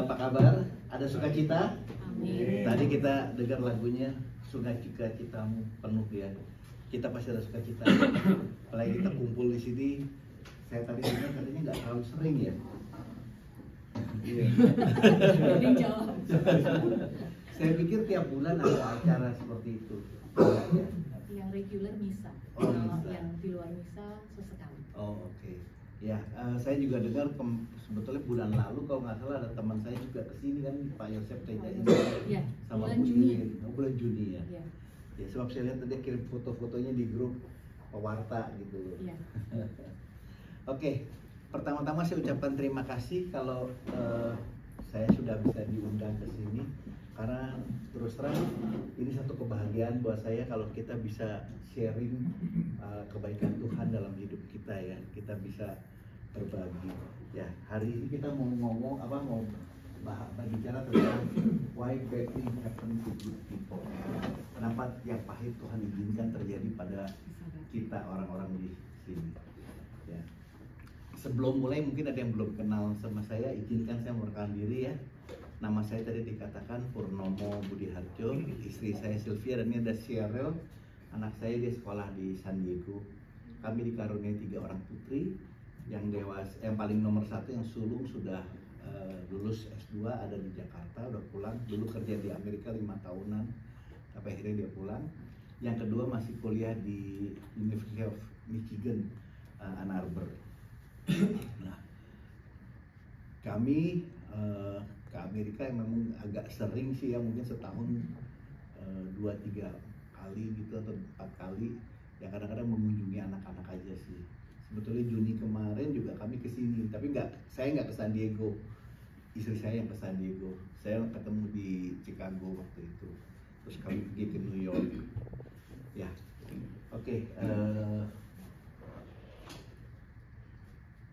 apa kabar? Ada sukacita? Amin. Tadi kita dengar lagunya sukacitamu penuh ya. Kita pasti ada sukacita. Apalagi kita kumpul di sini. Saya tadi dengar katanya nggak terlalu sering ya. Iya. Yang jawab. Saya pikir tiap bulan ada acara seperti itu. Yang reguler misa. Oh, Kalau misa. yang di luar misa sesekali. Oh oke. Ya, saya juga dengar sebetulnya bulan lalu kalau nggak salah ada teman saya juga kesini kan, Pak Yosef Teja ini Iya, sama bulan Bu Juni. Irin. Oh, bulan Juni ya. Iya. Ya, sebab saya lihat tadi kirim foto-fotonya di grup pewarta gitu. Iya. Oke, pertama-tama saya ucapkan terima kasih kalau saya sudah bisa diundang ke sini karena terus terang ini satu kebahagiaan buat saya kalau kita bisa sharing kebaikan Tuhan dalam hidup kita ya, kita bisa berbagi. Ya, hari ini kita mau ngomong mau bicara tentang why bad things happen to good people. Kenapa yang pahit Tuhan izinkan terjadi pada kita orang-orang di sini. Ya. Sebelum mulai mungkin ada yang belum kenal sama saya, izinkan saya memperkenalkan diri ya. Nama saya tadi dikatakan Purnomo Budi Harjo, istri saya Sylvia, dan ini ada Cheryl, anak saya dia sekolah di San Diego. Kami dikaruniai 3 orang putri, yang paling nomor 1 yang sulung sudah lulus S2 ada di Jakarta, udah pulang, dulu kerja di Amerika 5 tahunan, tapi akhirnya dia pulang. Yang kedua masih kuliah di University of Michigan, Ann Arbor. Nah, kami ke Amerika yang memang agak sering sih ya, mungkin setahun 2-3 kali gitu atau 4 kali ya, kadang-kadang mengunjungi anak-anak aja sih. Sebetulnya Juni kemarin juga kami kesini, tapi saya nggak ke San Diego, istri saya yang ke San Diego. Saya ketemu di Chicago waktu itu, terus kami pergi ke New York ya. Oke,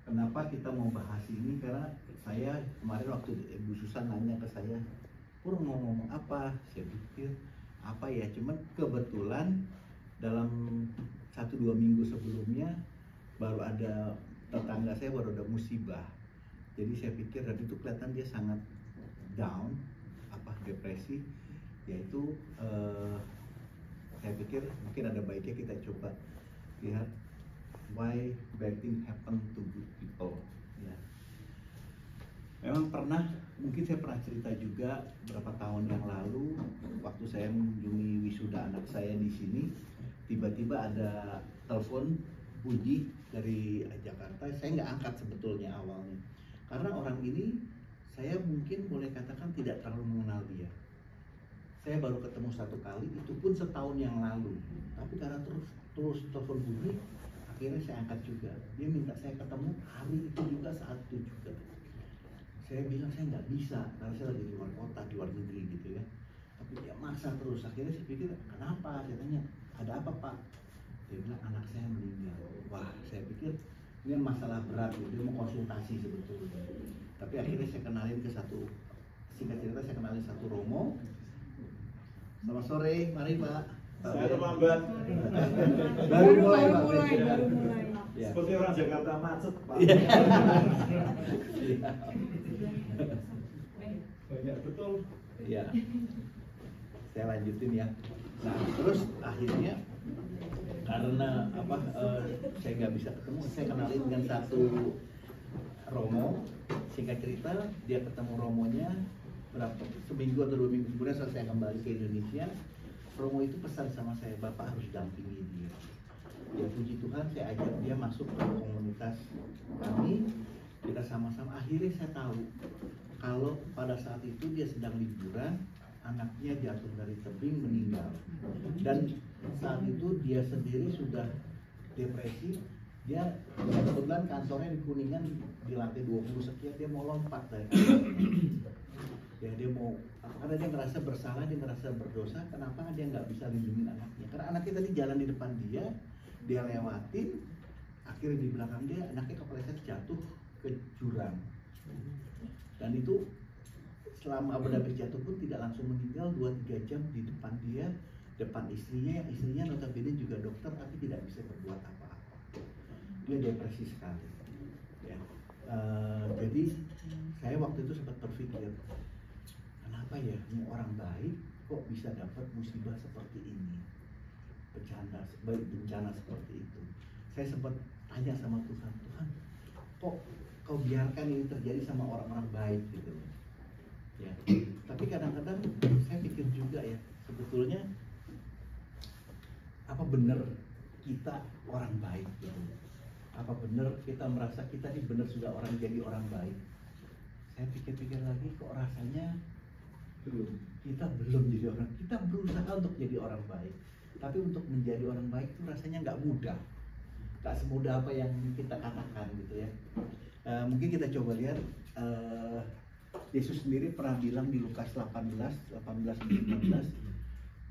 kenapa kita mau bahas ini? Karena saya kemarin waktu Bu Susan nanya ke saya, Pur mau ngomong apa? Saya pikir apa ya, cuman kebetulan dalam 1-2 minggu sebelumnya baru ada tetangga saya baru ada musibah. Jadi saya pikir dan itu kelihatan dia sangat down, depresi. Yaitu saya pikir mungkin ada baiknya kita coba lihat why bad things happen to good people. Ya. Memang mungkin saya pernah cerita juga beberapa tahun yang lalu waktu saya mengunjungi wisuda anak saya di sini, tiba-tiba ada telepon bunyi dari Jakarta. Saya nggak angkat sebetulnya awalnya, karena orang ini saya mungkin boleh katakan tidak terlalu mengenal dia. Saya baru ketemu 1 kali, itu pun setahun yang lalu. Tapi karena terus telepon bunyi, akhirnya saya angkat juga. Dia minta saya ketemu hari itu juga, saat itu juga. Saya bilang saya nggak bisa, karena saya lagi di luar kota, di luar negeri gitu ya. Tapi dia maksa terus. Akhirnya saya pikir, kenapa? Saya tanya, ada apa Pak? Dia bilang anak saya meninggal. Wah, saya pikir ini masalah berat, dia mau konsultasi sebetulnya. Tapi akhirnya saya kenalin ke singkat cerita saya kenalin satu Romo. Selamat sore, mari Pak. Saya terlambat. Baru mulai Pak. Ya. Seperti orang Jakarta macet Pak. Iya. Banyak betul. Iya. Saya lanjutin ya. Nah, terus akhirnya karena saya nggak bisa ketemu, saya kenalin dengan satu Romo. Singkat cerita, dia ketemu Romonya seminggu atau 2 minggu kemudian saat saya kembali ke Indonesia. Romo itu pesan sama saya, Bapak harus dampingi dia. Ya puji Tuhan, saya ajak dia masuk ke komunitas kami. Kita sama-sama, akhirnya saya tahu kalau pada saat itu dia sedang liburan, anaknya jatuh dari tebing meninggal. Dan saat itu dia sendiri sudah depresi. Dia kebetulan kantornya di Kuningan di lantai 20 sekian, dia mau lompat dari ya dia mau, karena dia ngerasa bersalah, dia ngerasa berdosa. Kenapa dia nggak bisa lindungi anaknya? Karena anaknya tadi jalan di depan dia lewatin, akhirnya di belakang dia anaknya kepleset jatuh ke jurang. Dan itu selama habis jatuh pun tidak langsung meninggal, 2-3 jam di depan dia, depan istrinya notabene juga dokter, tapi tidak bisa berbuat apa-apa. Dia depresi sekali. Ya. Jadi saya waktu itu sempat berpikir, kenapa ya ini orang baik kok bisa dapat musibah seperti ini, bencana seperti itu. Saya sempat tanya sama Tuhan, Tuhan, kok kau biarkan ini terjadi sama orang-orang baik gitu loh. Ya, tapi kadang-kadang saya pikir juga ya, sebetulnya apa benar kita orang baik gitu? Apa benar kita merasa kita ini benar sudah jadi orang baik? Saya pikir-pikir lagi, kok rasanya kita belum jadi orang. Kita berusaha untuk jadi orang baik, tapi untuk menjadi orang baik itu rasanya nggak mudah, nggak semudah apa yang kita katakan gitu ya. Mungkin kita coba lihat, Yesus sendiri pernah bilang di Lukas 18:19.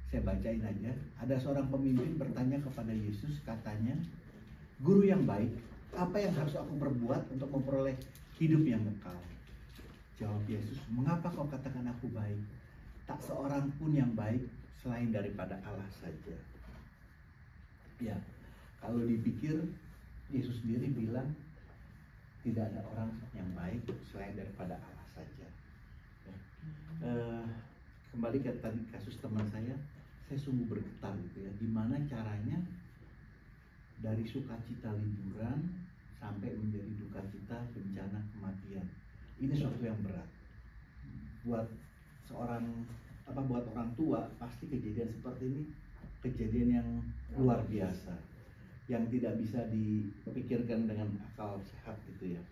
Saya bacain aja. Ada seorang pemimpin bertanya kepada Yesus, katanya, Guru yang baik, apa yang harus aku perbuat untuk memperoleh hidup yang kekal? Jawab Yesus, mengapa kau katakan aku baik? Tak seorang pun yang baik selain daripada Allah saja. Ya, kalau dipikir, Yesus sendiri bilang tidak ada orang yang baik selain daripada Allah saja. Ya. Kembali ke tadi kasus teman saya sungguh bergetar gitu ya. Gimana caranya dari sukacita liburan sampai menjadi duka cita bencana kematian. Ini suatu yang berat. Buat buat orang tua pasti kejadian seperti ini kejadian yang luar biasa, yang tidak bisa dipikirkan dengan akal sehat gitu ya.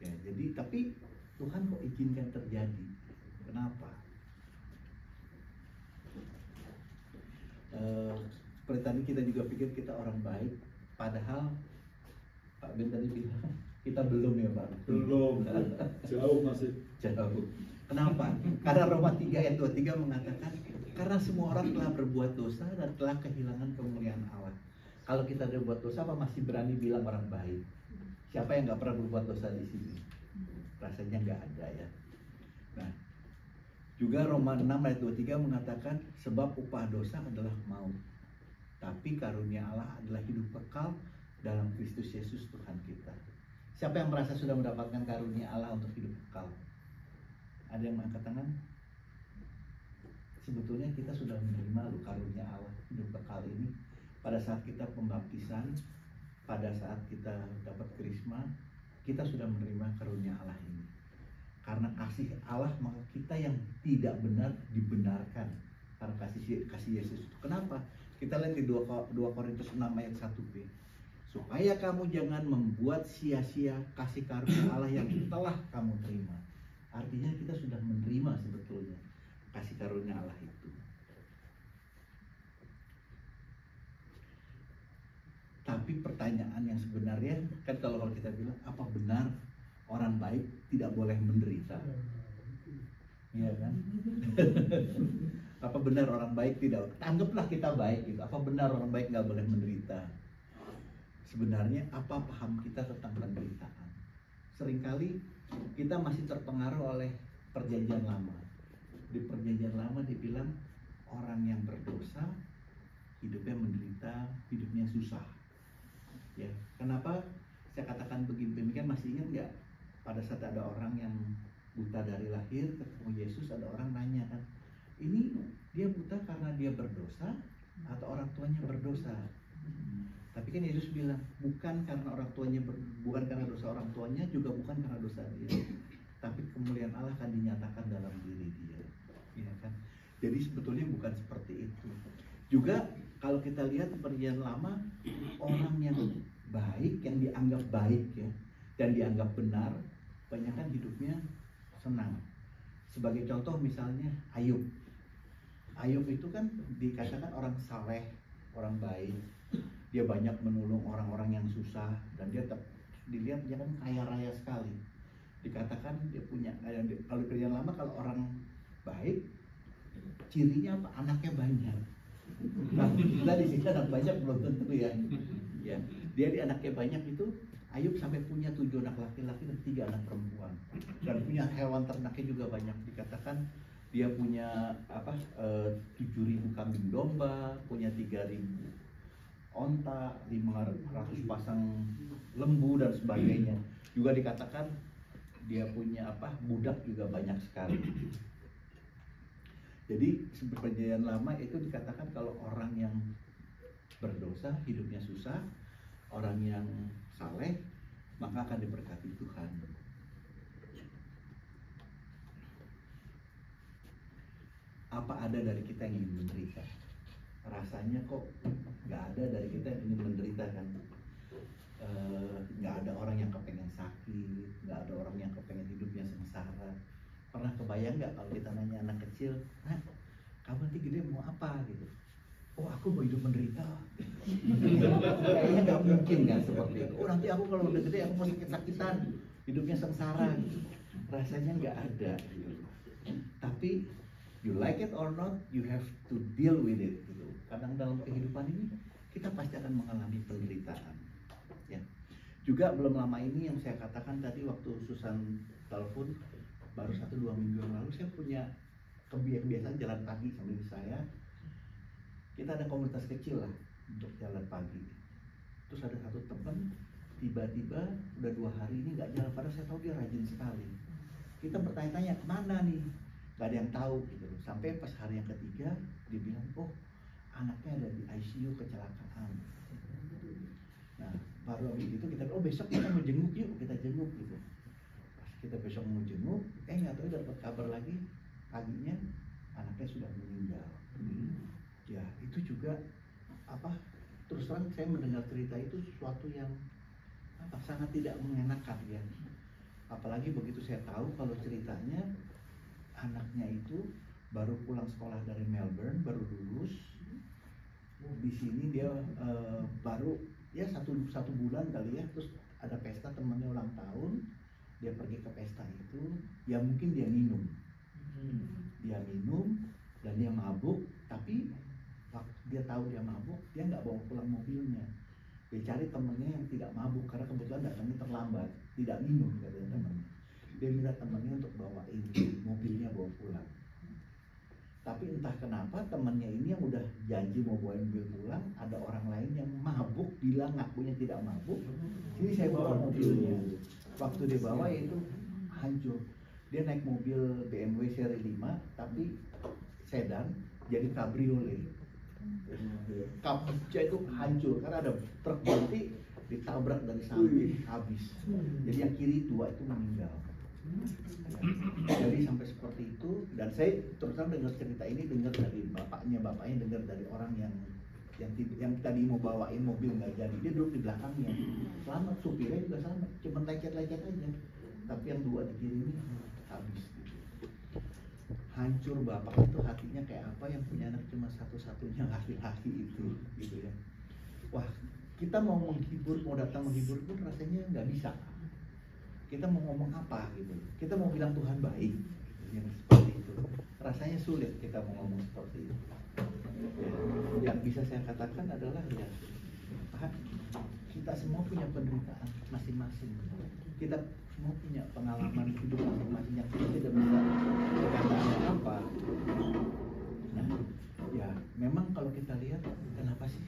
Ya, jadi tapi Tuhan kok izinkan terjadi? Kenapa? Seperti tadi kita juga pikir kita orang baik, padahal Pak Ben tadi bilang kita belum ya Pak. Belum, jauh masih. Jauh. Kenapa? Karena Roma 3 ayat 23 mengatakan, karena semua orang telah berbuat dosa dan telah kehilangan kemuliaan Allah. Kalau kita udah buat dosa, apa masih berani bilang orang baik? Siapa yang nggak pernah berbuat dosa di sini? Rasanya nggak ada ya. Nah, juga Roma 6 ayat 23 mengatakan, sebab upah dosa adalah maut, tapi karunia Allah adalah hidup kekal dalam Kristus Yesus Tuhan kita. Siapa yang merasa sudah mendapatkan karunia Allah untuk hidup kekal? Ada yang mengangkat tangan? Sebetulnya kita sudah menerima karunia Allah hidup kekal ini pada saat kita pembaptisan, pada saat kita dapat krisma, kita sudah menerima karunia Allah ini. Karena kasih Allah, maka kita yang tidak benar dibenarkan karena kasih Yesus itu. Kenapa? Kita lihat di 2 Korintus 6 ayat 1b. Supaya kamu jangan membuat sia-sia kasih karunia Allah yang telah kamu terima. Artinya kita sudah menerima sebetulnya kasih karunia Allah itu. Tapi pertanyaan yang sebenarnya kan kalau kita bilang, apa benar orang baik tidak boleh menderita? Iya kan? Apa benar orang baik tidak? Anggaplah kita baik gitu. Apa benar orang baik nggak boleh menderita? Sebenarnya apa paham kita tentang penderitaan? Seringkali kita masih terpengaruh oleh perjanjian lama. Di perjanjian lama dibilang orang yang berdosa hidupnya menderita, hidupnya susah. Ya, kenapa saya katakan begini? Demikian masih ingat nggak? Pada saat ada orang yang buta dari lahir ketemu Yesus, ada orang nanya kan, ini dia buta karena dia berdosa atau orang tuanya berdosa? Tapi kan Yesus bilang bukan karena orang tuanya bukan karena dosa orang tuanya, juga bukan karena dosa dia, tapi kemuliaan Allah akan dinyatakan dalam diri dia, ya kan? Jadi sebetulnya bukan seperti itu. Juga kalau kita lihat di perjanjian lama, orang yang baik, yang dianggap baik ya, dan dianggap benar, kebanyakan hidupnya senang. Sebagai contoh misalnya Ayub. Ayub itu kan dikatakan orang saleh, orang baik. Dia banyak menolong orang-orang yang susah, dan dia dilihat dia kan kaya raya sekali. Dikatakan dia punya, kalau di perjanjian lama kalau orang baik, cirinya apa? Anaknya banyak. Nah, kita di sini anak banyak belum tentu ya. Ya, dia di anaknya banyak itu, Ayub sampai punya 7 anak laki-laki dan 3 anak perempuan, dan punya hewan ternaknya juga banyak. Dikatakan dia punya 7.000 kambing domba, punya 3.000 onta, 500 pasang lembu dan sebagainya. Juga dikatakan dia punya budak juga banyak sekali. Jadi perjanjian lama itu dikatakan kalau orang yang berdosa hidupnya susah, orang yang saleh maka akan diberkati Tuhan. Apa ada dari kita yang ingin menderita? Rasanya kok nggak ada dari kita yang ingin menderita kan? Nggak ada orang yang kepengen sakit, nggak ada orang yang kepengen hidupnya sengsara. Pernah kebayang nggak kalau kita nanya anak kecil, nah kamu nanti gede mau apa gitu? Oh aku mau hidup menderita. Kayaknya nggak mungkin kan seperti itu. Oh nanti aku kalau udah gede aku mau sakit-sakitan, hidupnya sengsara. Gitu. Rasanya nggak ada. Gitu. Tapi you like it or not, you have to deal with it. Gitu. Kadang dalam kehidupan ini kita pasti akan mengalami penderitaan. Ya. Juga belum lama ini yang saya katakan tadi waktu Susan telepon baru 1-2 minggu yang lalu saya punya kebiasaan jalan pagi sama istri saya. Kita ada komunitas kecil lah untuk jalan pagi. Terus ada satu teman tiba-tiba udah 2 hari ini nggak jalan, padahal saya tahu dia rajin sekali. Kita bertanya-tanya kemana nih, nggak ada yang tahu gitu. Sampai pas hari yang ketiga dia bilang, oh anaknya ada di ICU kecelakaan. Nah baru habis itu kita, oh besok kita mau jenguk yuk, kita jenguk gitu. Pas kita besok mau jenguk, nggak tahu dapat kabar lagi paginya anaknya sudah meninggal. Ya itu juga terus terang saya mendengar cerita itu sesuatu yang sangat tidak mengenakan ya. Apalagi begitu saya tahu kalau ceritanya anaknya itu baru pulang sekolah dari Melbourne, baru lulus. Di sini dia baru ya satu bulan kali ya, terus ada pesta temannya ulang tahun, dia pergi ke pesta itu, ya mungkin dia minum dan dia mabuk, tapi dia tahu dia mabuk, dia nggak bawa pulang mobilnya, dia cari temennya yang tidak mabuk karena kebetulan datangnya terlambat, tidak minum katanya temennya. Dia minta temennya untuk bawain mobilnya bawa pulang. Tapi entah kenapa temennya ini yang udah janji mau bawain mobil pulang, ada orang lain yang mabuk, bilang ngakunya tidak mabuk. Ini saya bawa mobilnya. Waktu dia bawa itu hancur. Dia naik mobil BMW seri 5 tapi sedan, jadi cabriolet. Kabutnya itu hancur karena ada truk berhenti ditabrak dari samping habis. Jadi yang kiri 2 itu meninggal. Jadi sampai seperti itu, dan saya terus terang dengar cerita ini dengar dari bapaknya dengar dari orang yang tadi mau bawain mobil nggak jadi, dia duduk di belakangnya, selamat, supirnya juga selamat, cuma lecet-lecet aja, tapi yang 2 di kiri ini habis. Hancur bapak itu hatinya kayak apa yang punya anak cuma satu-satunya laki-laki itu, gitu ya. Wah, kita mau menghibur, mau datang menghibur pun rasanya nggak bisa. Kita mau ngomong apa gitu, kita mau bilang Tuhan baik, yang seperti itu. Rasanya sulit kita mau ngomong seperti itu. Ya, yang bisa saya katakan adalah ya, kita semua punya penderitaan masing-masing. Kita semua punya pengalaman hidup masing-masing yang kita tidak bisa dikatakan apa. Nah, ya memang kalau kita lihat kenapa sih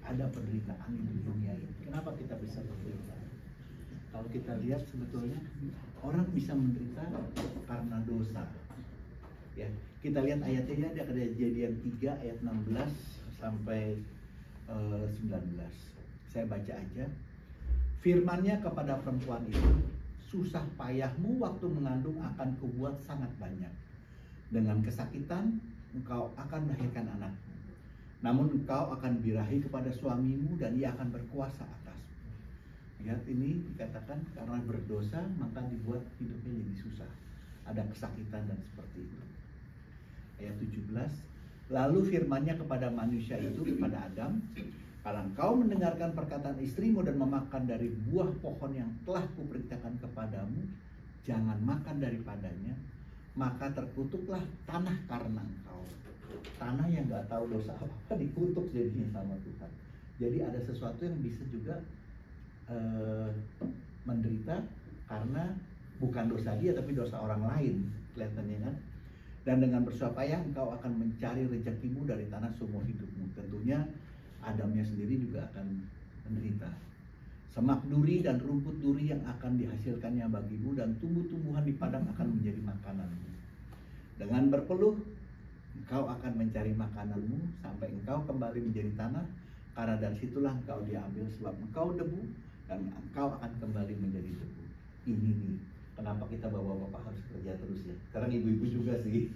ada penderitaan di dunia ini? Kenapa kita bisa menderita? Kalau kita lihat sebetulnya orang bisa menderita karena dosa. Ya, kita lihat ayatnya ada Kejadian 3 ayat 16 sampai 19. Saya baca aja. Firman-Nya kepada perempuan itu, susah payahmu waktu mengandung akan kubuat sangat banyak. Dengan kesakitan engkau akan melahirkan anakmu. Namun engkau akan birahi kepada suamimu dan ia akan berkuasa atasmu. Lihat ini dikatakan karena berdosa maka dibuat hidupnya jadi susah. Ada kesakitan dan seperti itu. Ayat 17. Lalu firman-Nya kepada manusia itu, kepada Adam, kalau engkau mendengarkan perkataan istrimu dan memakan dari buah pohon yang telah kuperintahkan kepadamu, jangan makan daripadanya, maka terkutuklah tanah karena engkau. Tanah yang nggak tahu dosa apa dikutuk jadinya sama Tuhan. Jadi ada sesuatu yang bisa juga menderita karena bukan dosa dia tapi dosa orang lain, kelihatannya kan. Dan dengan bersusah payah engkau akan mencari rezekimu dari tanah seumur hidupmu. Tentunya Adamnya sendiri juga akan menderita. Semak duri dan rumput duri yang akan dihasilkannya bagimu, dan tumbuh-tumbuhan di padang akan menjadi makananmu. Dengan berpeluh engkau akan mencari makananmu sampai engkau kembali menjadi tanah, karena dari situlah engkau diambil, sebab engkau debu dan engkau akan kembali menjadi debu. Ini nih kenapa kita bapak-bapak harus kerja terus ya. Sekarang ibu-ibu juga sih.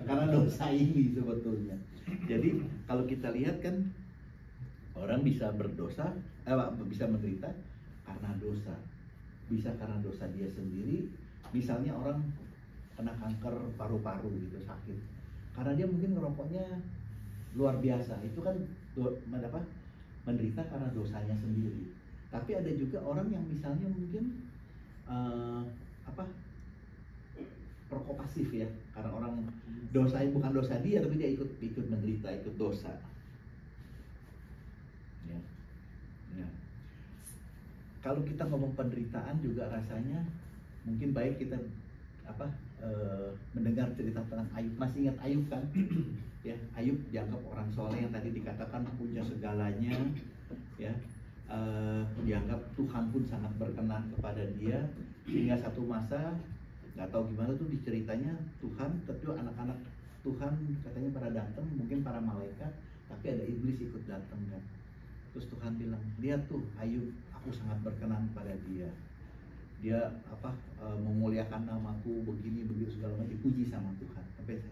Karena dosa ini sebetulnya. Jadi kalau kita lihat kan, orang bisa berdosa, bisa menderita karena dosa. Bisa karena dosa dia sendiri. Misalnya orang kena kanker paru-paru gitu, sakit. Karena dia mungkin ngerokoknya luar biasa. Itu kan menderita karena dosanya sendiri. Tapi ada juga orang yang misalnya mungkin perokok pasif ya, karena orang dosanya bukan dosa dia, tapi dia ikut menderita, ikut dosa. Ya. Ya. Kalau kita ngomong penderitaan juga rasanya mungkin baik kita mendengar cerita tentang Ayub. Masih ingat Ayub kan? Ya, Ayub dianggap orang soleh yang tadi dikatakan punya segalanya, ya. Dianggap Tuhan pun sangat berkenan kepada dia, hingga satu masa nggak tahu gimana tuh diceritanya, Tuhan, tentu anak-anak Tuhan katanya pada datang, mungkin para malaikat, tapi ada iblis ikut datang kan. Terus Tuhan bilang, lihat tuh Ayub, aku sangat berkenan pada dia. Dia memuliakan namaku, begini begitu segala macam, dipuji sama Tuhan. Sampai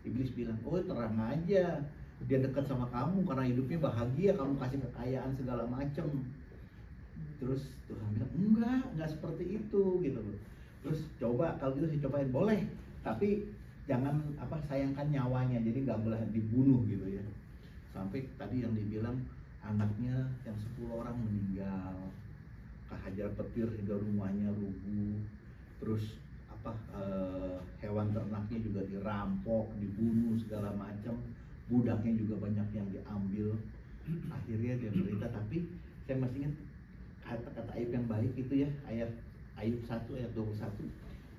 iblis bilang, oh terang aja, dia dekat sama kamu karena hidupnya bahagia, kamu kasih kekayaan segala macam. Terus Tuhan bilang, enggak seperti itu gitu loh. Terus coba kalau gitu saya cobain, boleh, tapi jangan sayangkan nyawanya, jadi nggak boleh dibunuh gitu ya. Sampai tadi yang dibilang anaknya yang 10 orang meninggal, kehajar petir hingga rumahnya rubuh. Terus hewan ternaknya juga dirampok, dibunuh segala macam. Budaknya juga banyak yang diambil. Akhirnya dia berita, tapi saya masih ingat kata-kata Ayub yang baik itu ya, ayat Ayub 1 ayat 21.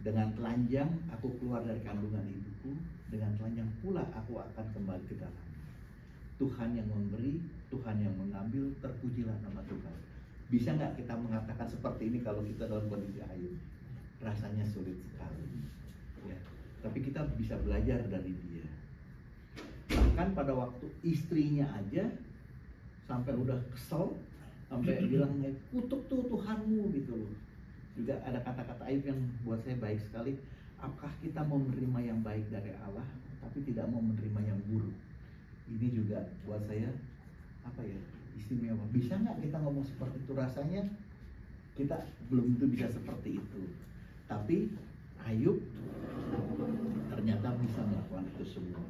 Dengan telanjang aku keluar dari kandungan ibuku, dengan telanjang pula aku akan kembali ke dalam. Tuhan yang memberi, Tuhan yang mengambil, terpujilah nama Tuhan. Bisa nggak kita mengatakan seperti ini kalau kita dalam kondisi Ayub? Rasanya sulit sekali ya. Tapi kita bisa belajar dari dia. Bahkan pada waktu istrinya aja sampai udah kesel, sampai bilang kutuk tuh Tuhanmu gitu loh. Juga ada kata-kata Ayub yang buat saya baik sekali. Apakah kita mau menerima yang baik dari Allah tapi tidak mau menerima yang buruk? Ini juga buat saya istimewa. Bisa nggak kita ngomong seperti itu? Rasanya kita belum tentu bisa seperti itu. Tapi Ayub ternyata bisa melakukan itu semua.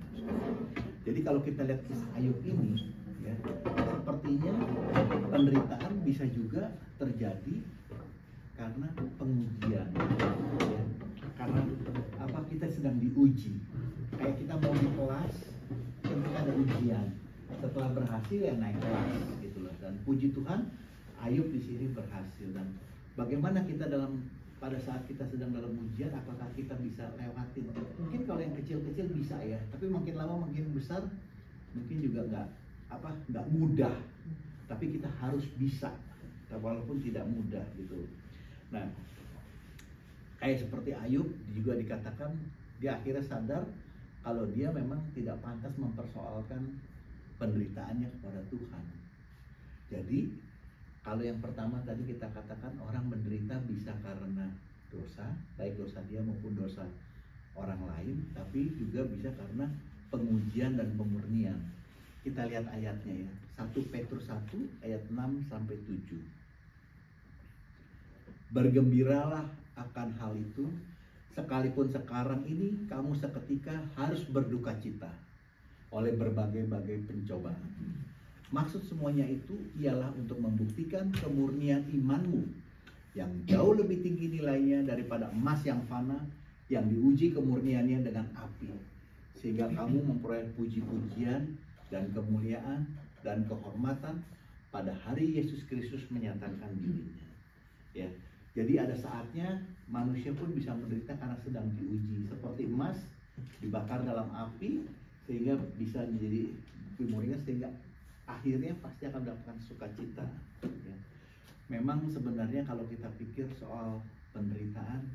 Jadi kalau kita lihat kisah Ayub ini, ya, sepertinya penderitaan bisa juga terjadi karena pengujian, ya. Karena kita sedang diuji. Kayak kita mau di kelas, ketika ada ujian, setelah berhasil ya naik kelas, gitu loh. Dan puji Tuhan, Ayub di sini berhasil. Dan bagaimana kita pada saat kita sedang dalam ujian, apakah kita bisa lewatin? Mungkin kalau yang kecil-kecil bisa ya, tapi makin lama makin besar, mungkin juga nggak mudah. Tapi kita harus bisa, walaupun tidak mudah gitu. Nah, kayak seperti Ayub juga dikatakan dia akhirnya sadar kalau dia memang tidak pantas mempersoalkan penderitaannya kepada Tuhan. Jadi kalau yang pertama tadi kita katakan orang menderita bisa karena dosa, baik dosa dia maupun dosa orang lain, tapi juga bisa karena pengujian dan pemurnian. Kita lihat ayatnya ya, 1 Petrus 1 ayat 6 sampai 7. Bergembiralah akan hal itu, sekalipun sekarang ini kamu seketika harus berduka cita oleh berbagai-bagai pencobaan. Maksud semuanya itu ialah untuk membuktikan kemurnian imanmu yang jauh lebih tinggi nilainya daripada emas yang fana, yang diuji kemurniannya dengan api, sehingga kamu memperoleh puji-pujian dan kemuliaan dan kehormatan pada hari Yesus Kristus menyatakan dirinya. Ya, jadi ada saatnya manusia pun bisa menderita karena sedang diuji, seperti emas dibakar dalam api sehingga bisa menjadi kemurnian, sehingga akhirnya pasti akan mendapatkan sukacita. Ya. Memang sebenarnya kalau kita pikir soal penderitaan,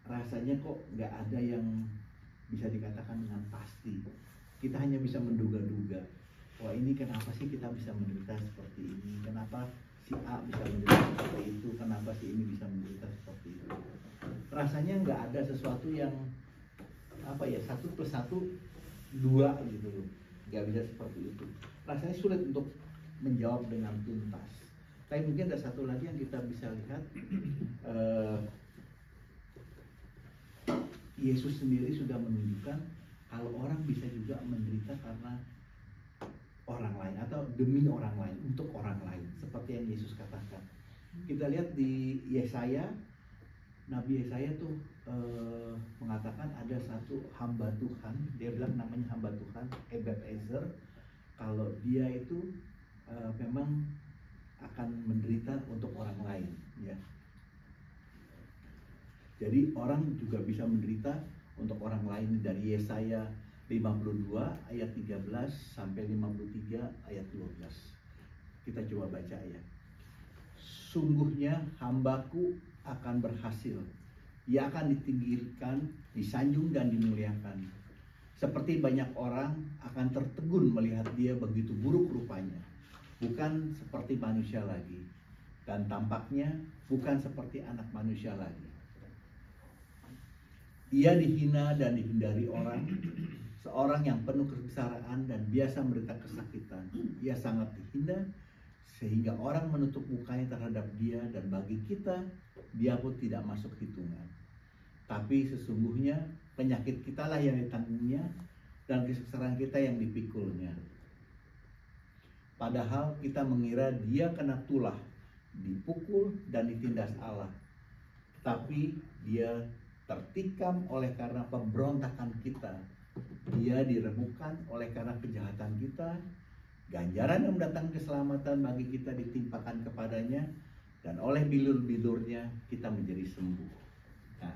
rasanya kok nggak ada yang bisa dikatakan dengan pasti. Kita hanya bisa menduga-duga. Wah, ini kenapa sih kita bisa menderita seperti ini? Kenapa si A bisa menderita seperti itu? Kenapa si ini bisa menderita seperti itu? Rasanya nggak ada sesuatu yang apa ya, 1+1=2 gitu loh. Nggak bisa seperti itu. Rasanya sulit untuk menjawab dengan tuntas. Tapi mungkin ada satu lagi yang kita bisa lihat. Yesus sendiri sudah menunjukkan kalau orang bisa juga menderita karena orang lain atau demi orang lain, untuk orang lain, seperti yang Yesus katakan. Kita lihat di Yesaya, Nabi Yesaya tuh mengatakan ada satu hamba Tuhan, dia bilang namanya hamba Tuhan, Ebenezer. Kalau dia itu memang akan menderita untuk orang lain, ya. Jadi orang juga bisa menderita untuk orang lain. Dari Yesaya 52 ayat 13 sampai 53 ayat 12. Kita coba baca ya. Sungguhnya hambaku akan berhasil. Ia akan ditinggikan, disanjung dan dimuliakan. Seperti banyak orang akan tertegun melihat dia begitu buruk rupanya. Bukan seperti manusia lagi. Dan tampaknya bukan seperti anak manusia lagi. Ia dihina dan dihindari orang, seorang yang penuh kesengsaraan dan biasa menderita kesakitan. Ia sangat dihina sehingga orang menutup mukanya terhadap dia, dan bagi kita dia pun tidak masuk hitungan. Tapi sesungguhnya penyakit kita lah yang ditanggungnya dan kesengsaraan kita yang dipikulnya. Padahal kita mengira dia kena tulah, dipukul dan ditindas Allah. Tapi dia tertikam oleh karena pemberontakan kita. Dia diremukkan oleh karena kejahatan kita. Ganjaran yang mendatangkan keselamatan bagi kita ditimpakan kepadanya, dan oleh bilur-bilurnya kita menjadi sembuh. Nah,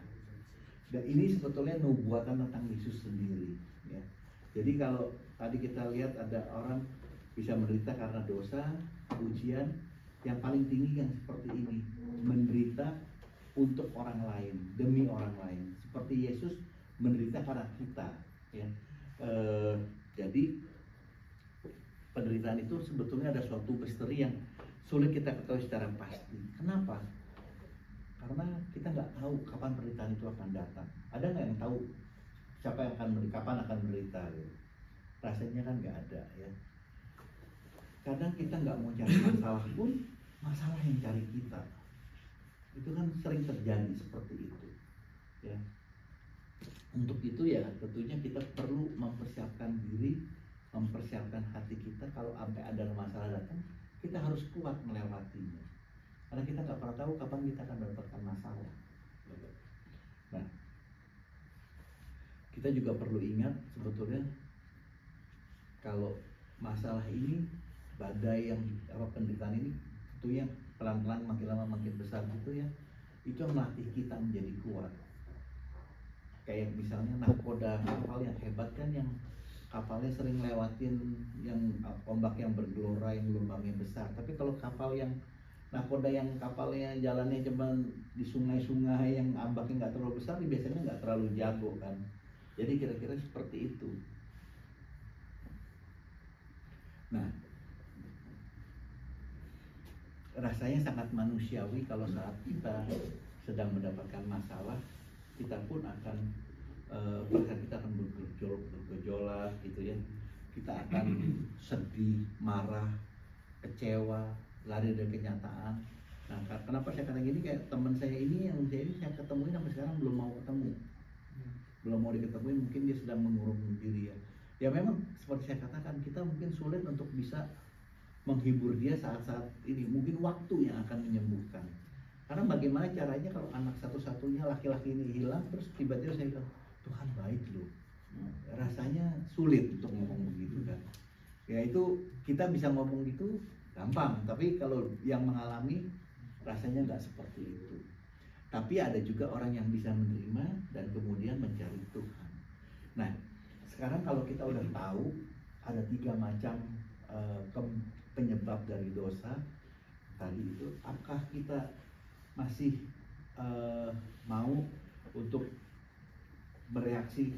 dan ini sebetulnya nubuatan tentang Yesus sendiri, ya. Jadi kalau tadi kita lihat ada orang bisa menderita karena dosa, ujian, yang paling tinggi yang seperti ini, menderita untuk orang lain, demi orang lain. Seperti Yesus menderita karena kita, ya. Jadi penderitaan itu sebetulnya ada suatu misteri yang sulit kita ketahui secara pasti. Kenapa? Karena kita nggak tahu kapan penderitaan itu akan datang. Ada nggak yang tahu siapa yang akan menderita, kapan akan menderita? Gitu. Rasanya kan nggak ada, ya. Kadang kita nggak mau cari masalah pun, masalah yang cari kita. Itu kan sering terjadi seperti itu, ya. Untuk itu ya tentunya kita perlu mempersiapkan diri, mempersiapkan hati kita. Kalau sampai ada masalah datang, kita harus kuat melewatinya, karena kita nggak pernah tahu kapan kita akan mendapatkan masalah. Nah, kita juga perlu ingat sebetulnya kalau masalah ini, badai yang penderitaan ini tentunya pelan-pelan makin lama makin besar gitu ya, itu yang melatih kita menjadi kuat. Kayak misalnya nahkoda kapal yang hebat kan, yang kapalnya sering lewatin yang ombak yang bergelora, yang gelombangnya besar. Tapi kalau kapal yang nahkoda yang kapalnya jalannya cuma di sungai-sungai yang ombaknya nggak terlalu besar, biasanya nggak terlalu jago kan. Jadi kira-kira seperti itu. Nah, rasanya sangat manusiawi kalau saat kita sedang mendapatkan masalah, kita pun akan perasaan kita akan bergejolak gitu ya. Kita akan sedih, marah, kecewa, lari dari kenyataan. Nah, kenapa saya kata gini, kayak teman saya ini yang saya ketemuin sampai sekarang belum mau ketemu, belum mau diketemuin. Mungkin dia sedang mengurung diri ya. Ya memang seperti saya katakan, kita mungkin sulit untuk bisa menghibur dia saat-saat ini. Mungkin waktu yang akan menyembuhkan. Karena bagaimana caranya kalau anak satu-satunya laki-laki ini hilang, terus tiba-tiba saya bilang, Tuhan baik loh. Rasanya sulit untuk ngomong begitu kan. Ya itu kita bisa ngomong gitu gampang, tapi kalau yang mengalami rasanya nggak seperti itu. Tapi ada juga orang yang bisa menerima dan kemudian mencari Tuhan. Nah, sekarang kalau kita udah tahu ada 3 macam penyebab dari dosa tadi, apakah kita masih mau untuk bereaksi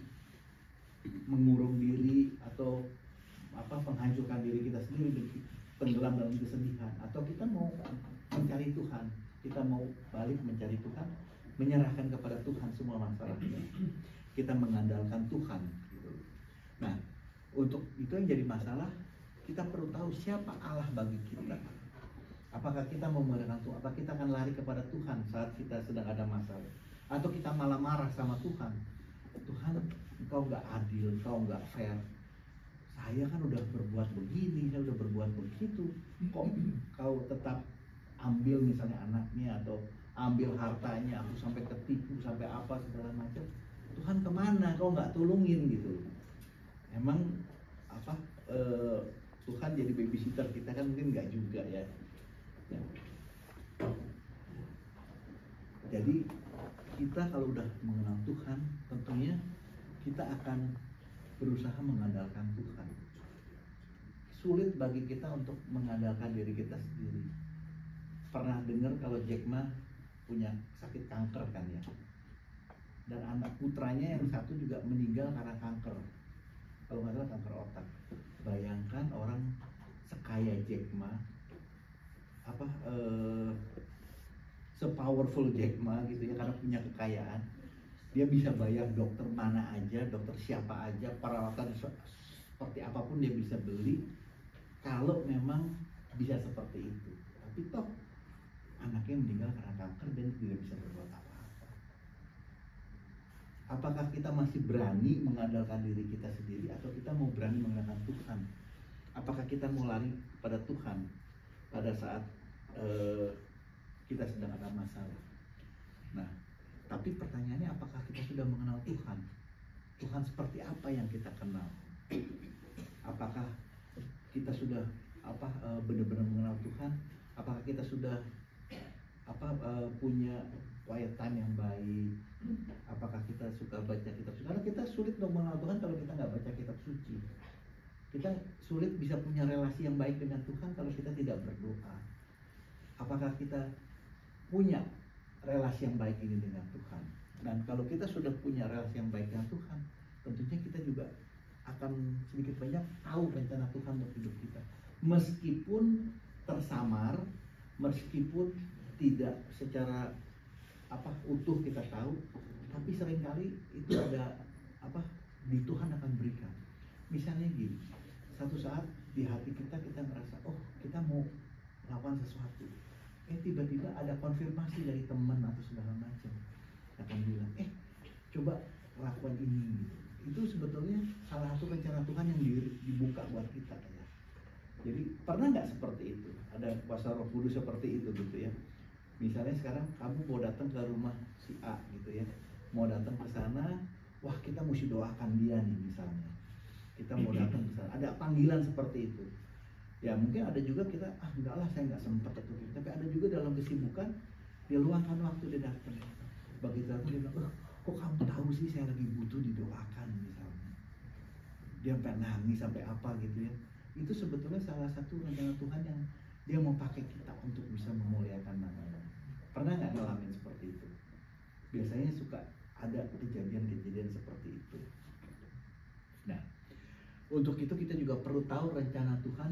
mengurung diri atau menghancurkan diri kita sendiri, tenggelam dalam kesedihan, atau kita mau mencari Tuhan, kita mau balik mencari Tuhan, menyerahkan kepada Tuhan semua masalahnya, kita mengandalkan Tuhan gitu. Nah, untuk itu yang jadi masalah, kita perlu tahu siapa Allah bagi kita. Apakah kita mau mengandalkan Tuhan, apakah kita akan lari kepada Tuhan saat kita sedang ada masalah, atau kita malah marah sama Tuhan. Tuhan, Engkau nggak adil, Engkau nggak fair. Saya kan udah berbuat begini, saya udah berbuat begitu, kok kau tetap ambil misalnya anaknya atau ambil hartanya, aku sampai ketipu, sampai apa segala macam. Tuhan kemana? Kau nggak tulungin gitu. Emang Tuhan jadi babysitter kita kan mungkin nggak juga ya. Jadi kita kalau udah mengenal Tuhan, tentunya kita akan berusaha mengandalkan Tuhan. Sulit bagi kita untuk mengandalkan diri kita sendiri. Pernah dengar kalau Jack Ma punya sakit kanker kan ya, dan anak putranya yang satu juga meninggal karena kanker, kalau nggak salah kanker otak. Bayangkan orang sekaya Jack Ma, sepowerful Jack Ma gitu ya, karena punya kekayaan, dia bisa bayar dokter mana aja, dokter siapa aja, perawatan seperti apapun dia bisa beli kalau memang bisa seperti itu. Tapi toh anaknya meninggal karena kanker dan tidak bisa berbuat apa-apa. Apakah kita masih berani mengandalkan diri kita sendiri atau kita mau berani mengandalkan Tuhan? Apakah kita mau lari pada Tuhan pada saat kita sedang ada masalah? Nah, tapi pertanyaannya, apakah kita sudah mengenal Tuhan? Tuhan seperti apa yang kita kenal? Apakah kita sudah benar-benar mengenal Tuhan? Apakah kita sudah punya quiet time yang baik? Apakah kita suka baca kitab suci? Karena kita sulit untuk mengenal Tuhan kalau kita nggak baca kitab suci. Kita sulit bisa punya relasi yang baik dengan Tuhan kalau kita tidak berdoa. Apakah kita punya relasi yang baik ini dengan Tuhan? Dan kalau kita sudah punya relasi yang baik dengan Tuhan, tentunya kita juga akan sedikit banyak tahu rencana Tuhan untuk hidup kita. Meskipun tersamar, meskipun tidak secara utuh kita tahu, tapi seringkali itu ada di Tuhan akan berikan. Misalnya gini, satu saat di hati kita merasa, oh kita mau melakukan sesuatu, tiba-tiba ada konfirmasi dari teman atau segala macam akan bilang, coba lakukan ini. Itu sebetulnya salah satu rencana Tuhan yang dibuka buat kita ya. Jadi pernah nggak seperti itu? Ada kuasa Roh Kudus seperti itu gitu ya. Misalnya sekarang kamu mau datang ke rumah si A gitu ya, mau datang ke sana, wah kita mesti doakan dia nih misalnya. Kita mau datang ke sana, ada panggilan seperti itu. Ya mungkin ada juga kita, enggak lah saya nggak sempat itu. Tapi ada juga dalam kesibukan, dia luangkan waktu dia datang. Begitu datang dia bilang, kok kamu tahu sih saya lagi butuh didoakan misalnya. Dia sampai nangis sampai apa gitu ya. Itu sebetulnya salah satu rencana Tuhan yang dia mau pakai kita untuk bisa memuliakan namanya. Pernah nggak ngalamin seperti itu? Biasanya suka ada kejadian-kejadian seperti itu. Nah, untuk itu kita juga perlu tahu rencana Tuhan.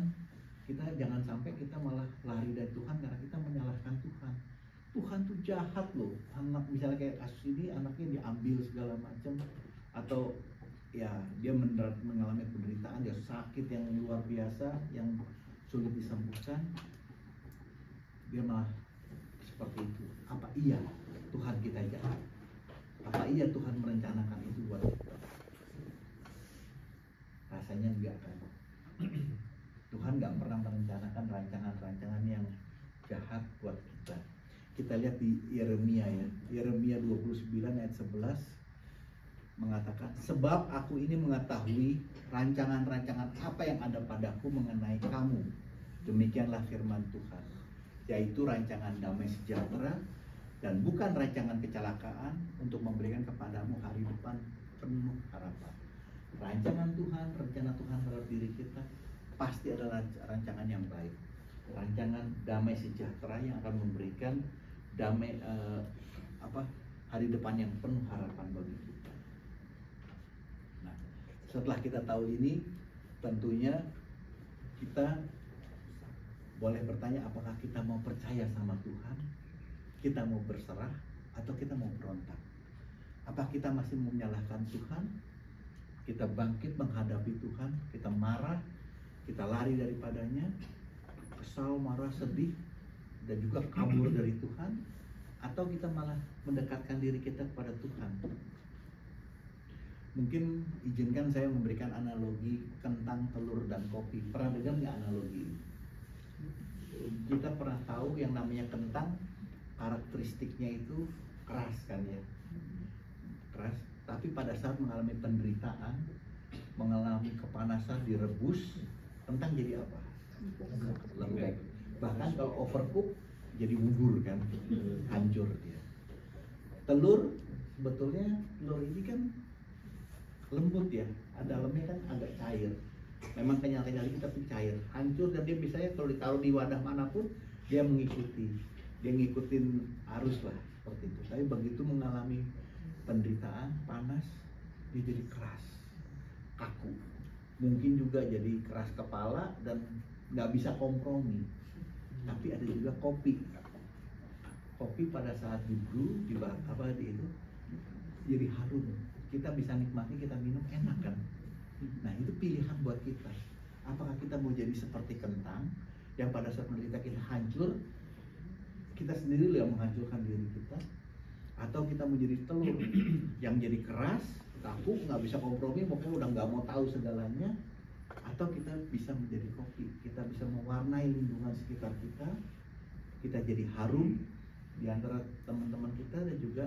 Kita jangan sampai kita malah lari dari Tuhan karena kita menyalahkan Tuhan. Tuhan tuh jahat loh. Anak misalnya kayak kasus ini, anaknya diambil segala macam, atau ya dia mengalami penderitaan, dia sakit yang luar biasa, yang sulit disembuhkan, dia malah seperti itu. Apa iya Tuhan kita jahat? Apa iya Tuhan merencanakan itu buat kita? Rasanya enggak kan. Tuhan nggak pernah merencanakan rancangan-rancangan yang jahat buat kita. Kita lihat di Yeremia ya, Yeremia 29 ayat 11 mengatakan, sebab aku ini mengetahui rancangan-rancangan apa yang ada padaku mengenai kamu. Demikianlah firman Tuhan, yaitu rancangan damai sejahtera dan bukan rancangan kecelakaan, untuk memberikan kepadamu hari depan penuh harapan. Rancangan Tuhan, rencana Tuhan terhadap diri kita pasti adalah rancangan yang baik. rancangan damai sejahtera yang akan memberikan damai hari depan yang penuh harapan bagi kita. Nah, setelah kita tahu ini, tentunya kita boleh bertanya apakah kita mau percaya sama Tuhan, kita mau berserah, atau kita mau berontak. Apa kita masih mau menyalahkan Tuhan, kita bangkit menghadapi Tuhan, kita marah, kita lari daripadanya, kesal, marah, sedih, dan juga kabur dari Tuhan, atau kita malah mendekatkan diri kita kepada Tuhan. Mungkin izinkan saya memberikan analogi kentang, telur, dan kopi. Pernah dengar nggak analogi ini? Kita pernah tahu yang namanya kentang, karakteristiknya itu keras kan ya, keras. Tapi pada saat mengalami penderitaan, mengalami kepanasan, direbus, kentang jadi apa? Lembek. Bahkan kalau overcook jadi bubur kan, hancur dia. Telur, sebetulnya telur ini kan lembut ya, dalamnya kan agak cair. Memang kenyal-kenyal tapi cair, hancur, dan dia biasanya kalau ditaruh di wadah manapun dia ngikutin arus lah seperti itu. Tapi begitu mengalami penderitaan, panas, dia jadi keras, kaku. Mungkin juga jadi keras kepala dan nggak bisa kompromi. Tapi ada juga kopi. Kopi pada saat di-brew, itu jadi harum. Kita bisa nikmati, kita minum enak kan. Nah, itu pilihan buat kita. Apakah kita mau jadi seperti kentang yang pada saat menderita kita hancur, kita sendiri yang menghancurkan diri kita, atau kita mau jadi telur yang jadi keras, kaku, nggak bisa kompromi, pokoknya udah nggak mau tahu segalanya, atau kita bisa menjadi kopi, kita bisa mewarnai lingkungan sekitar kita, kita jadi harum di antara teman-teman kita, dan juga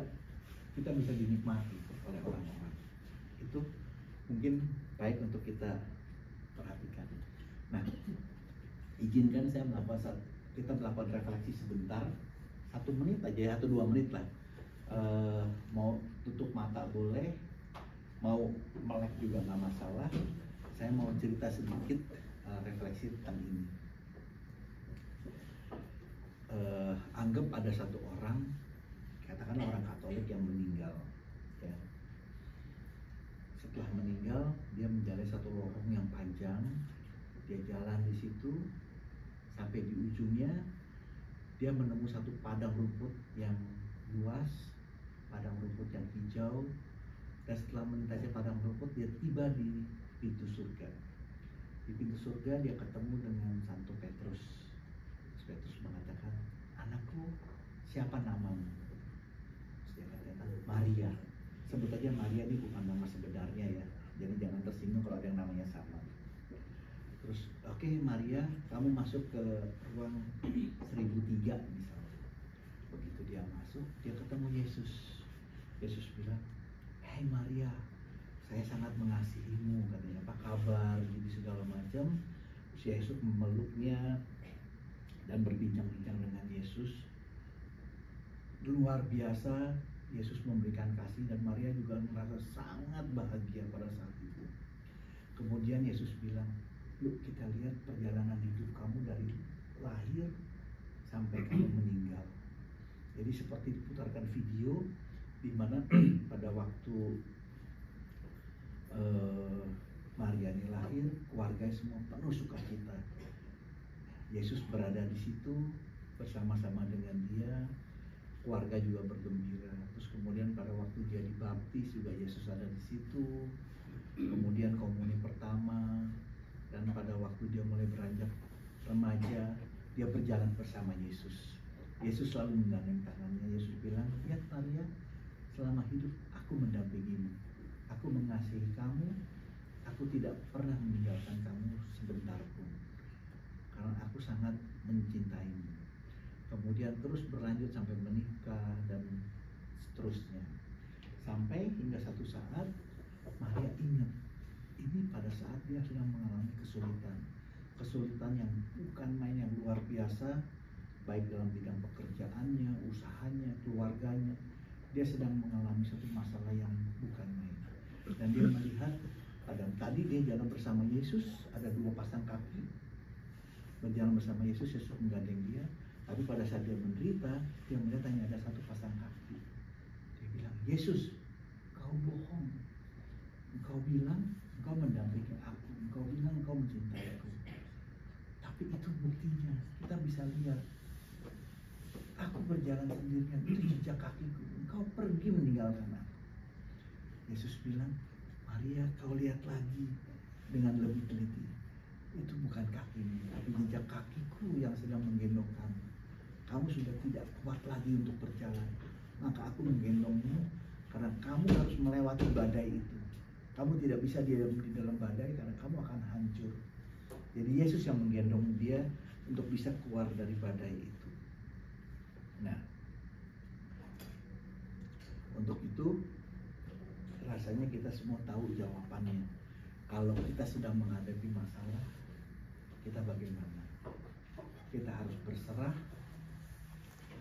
kita bisa dinikmati oleh orang-orang. Itu mungkin baik untuk kita perhatikan. Nah, izinkan saya kita melakukan refleksi sebentar, 1 menit aja, 1-2 menit lah. Mau tutup mata boleh, mau melek juga nggak masalah. Saya mau cerita sedikit refleksi tentang ini. Anggap ada satu orang, katakan orang Katolik yang meninggal, ya. Setelah meninggal, dia menjalani satu lorong yang panjang. Dia jalan di situ sampai di ujungnya, dia menemu satu padang rumput yang luas, padang rumput yang hijau. Dan setelah melintasi padang rumput, dia tiba di pintu surga. Di pintu surga dia ketemu dengan Santo Petrus. Petrus mengatakan, "Anakku, siapa namamu?" Dia katakan, "Maria." Sebut aja Maria, ini bukan nama sebenarnya ya, jadi jangan tersinggung kalau ada yang namanya sama. Terus, "Oke, Maria, kamu masuk ke ruang 1003 misalnya." Begitu dia masuk, dia ketemu Yesus. Yesus bilang, "Hei Maria, saya sangat mengasihimu," katanya. "Apa kabar?" Jadi segala macam. Yesus memeluknya dan berbincang-bincang dengan Yesus. Luar biasa, Yesus memberikan kasih, dan Maria juga merasa sangat bahagia pada saat itu. Kemudian Yesus bilang, "Yuk kita lihat perjalanan hidup kamu dari lahir sampai kamu meninggal." Jadi seperti diputarkan video di mana pada waktu Maria ini lahir, keluarga semua penuh sukacita. Yesus berada di situ bersama-sama dengan dia, keluarga juga bergembira. Terus kemudian pada waktu dia dibaptis juga Yesus ada di situ. Kemudian komuni pertama, dan pada waktu dia mulai beranjak remaja, dia berjalan bersama Yesus. Yesus selalu menggandeng tangannya. Yesus bilang, "Lihat Maria, selama hidup aku mendampingimu. Aku mengasihi kamu. Aku tidak pernah meninggalkan kamu sebentar pun. Karena aku sangat mencintaimu." Kemudian terus berlanjut sampai menikah dan seterusnya. Sampai hingga satu saat Maria ingat, ini pada saat dia sedang mengalami kesulitan. Kesulitan yang bukan main, yang luar biasa, baik dalam bidang pekerjaannya, usahanya, keluarganya. Dia sedang mengalami satu masalah yang bukan main. Dan dia melihat, tadi dia jalan bersama Yesus, ada 2 pasang kaki. berjalan bersama Yesus, Yesus menggandeng dia. Tapi pada saat dia menderita, dia melihat hanya ada satu pasang kaki. Dia bilang, Yesus, kau bohong. Engkau bilang engkau mendampingi aku, engkau bilang engkau mencintai aku. Tapi itu buktinya, kita bisa lihat. Aku berjalan sendirian, itu jejak kakiku. Engkau pergi meninggalkan aku. Yesus bilang, Maria, kau lihat lagi dengan lebih teliti. Itu bukan kakimu, tapi jejak kakiku yang sedang menggendong kamu. Kamu sudah tidak kuat lagi untuk berjalan. Maka aku menggendongmu karena kamu harus melewati badai itu. Kamu tidak bisa diam di dalam badai karena kamu akan hancur. Jadi Yesus yang menggendong dia untuk bisa keluar dari badai itu. Nah, untuk itu rasanya kita semua tahu jawabannya. Kalau kita sedang menghadapi masalah, kita bagaimana? Kita harus berserah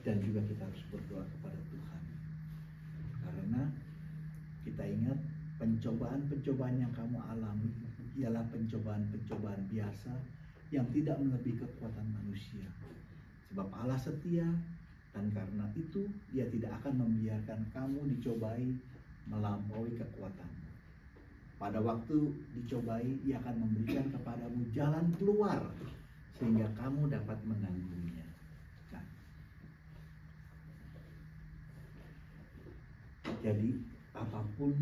dan juga kita harus berdoa kepada Tuhan. Karena kita ingat pencobaan-pencobaan yang kamu alami ialah pencobaan-pencobaan biasa yang tidak melebihi kekuatan manusia. Sebab Allah setia dan karena itu Dia tidak akan membiarkan kamu dicobai melampaui kekuatanmu. Pada waktu dicobai, Ia akan memberikan kepadamu jalan keluar sehingga kamu dapat menanggungnya. Nah, jadi apapun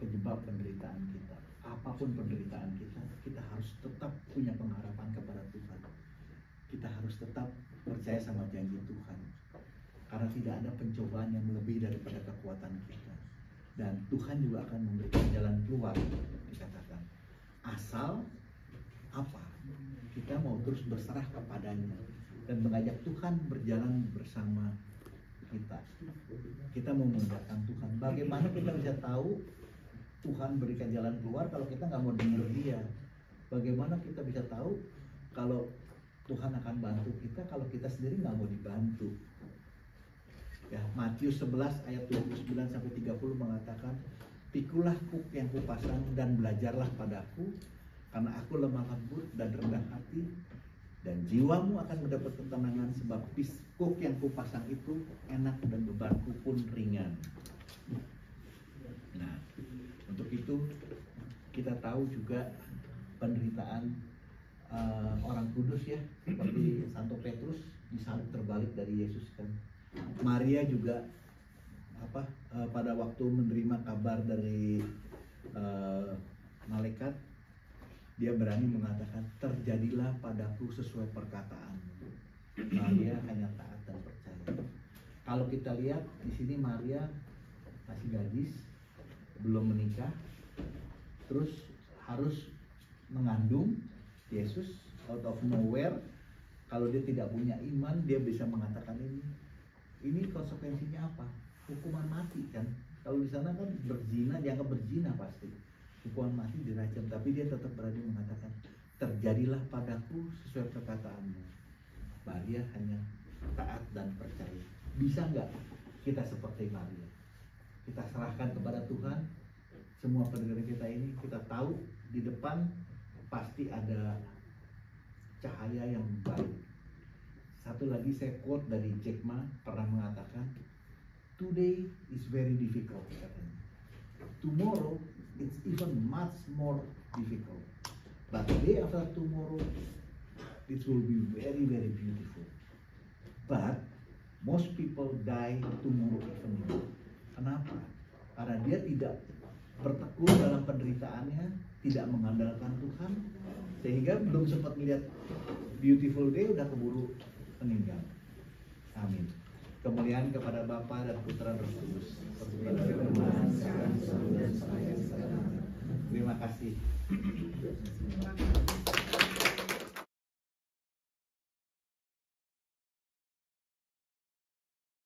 penyebab penderitaan kita, apapun penderitaan kita, kita harus tetap punya pengharapan kepada Tuhan. Kita harus tetap percaya sama janji Tuhan. Karena tidak ada pencobaan yang lebih daripada kekuatan kita. Dan Tuhan juga akan memberikan jalan keluar, dikatakan. Asal apa? Kita mau terus berserah kepadanya dan mengajak Tuhan berjalan bersama kita. Kita mau mendengarkan Tuhan. Bagaimana kita bisa tahu Tuhan berikan jalan keluar kalau kita nggak mau dengar Dia? Bagaimana kita bisa tahu kalau Tuhan akan bantu kita kalau kita sendiri nggak mau dibantu? Ya, Matius 11 ayat 29 sampai 30 mengatakan, "Pikulah kuk yang kupasang dan belajarlah padaku, karena aku lemah lembut dan rendah hati, dan jiwamu akan mendapat ketenangan, sebab kuk yang kupasang itu enak dan bebanku pun ringan." Nah, untuk itu kita tahu juga penderitaan orang kudus ya, seperti Santo Petrus disalib terbalik dari Yesus kan. Maria juga pada waktu menerima kabar dari malaikat, dia berani mengatakan, "Terjadilah padaku sesuai perkataanmu." Maria hanya taat dan percaya. Kalau kita lihat di sini, Maria masih gadis, belum menikah, terus harus mengandung Yesus out of nowhere. Kalau dia tidak punya iman, dia bisa mengatakan ini konsekuensinya apa? Hukuman mati kan? Kalau di sana kan berzina, dianggap berzina pasti. Hukuman mati dirajam, tapi dia tetap berani mengatakan, "Terjadilah padaku sesuai perkataanmu." Maria hanya taat dan percaya. Bisa nggak kita seperti Maria? Kita serahkan kepada Tuhan semua penderitaan kita ini. Kita tahu di depan pasti ada cahaya yang baik. Satu lagi saya quote dari Jack Ma pernah mengatakan, "Today is very difficult," katanya. "Tomorrow it's even much more difficult. But the day after tomorrow it will be very very beautiful. But most people die tomorrow evening." Kenapa? Karena dia tidak bertekun dalam penderitaannya, tidak mengandalkan Tuhan, sehingga belum sempat melihat beautiful day udah keburu meninggal. Amin. Kemuliaan kepada Bapa dan Putra dan Roh Kudus. Terima kasih.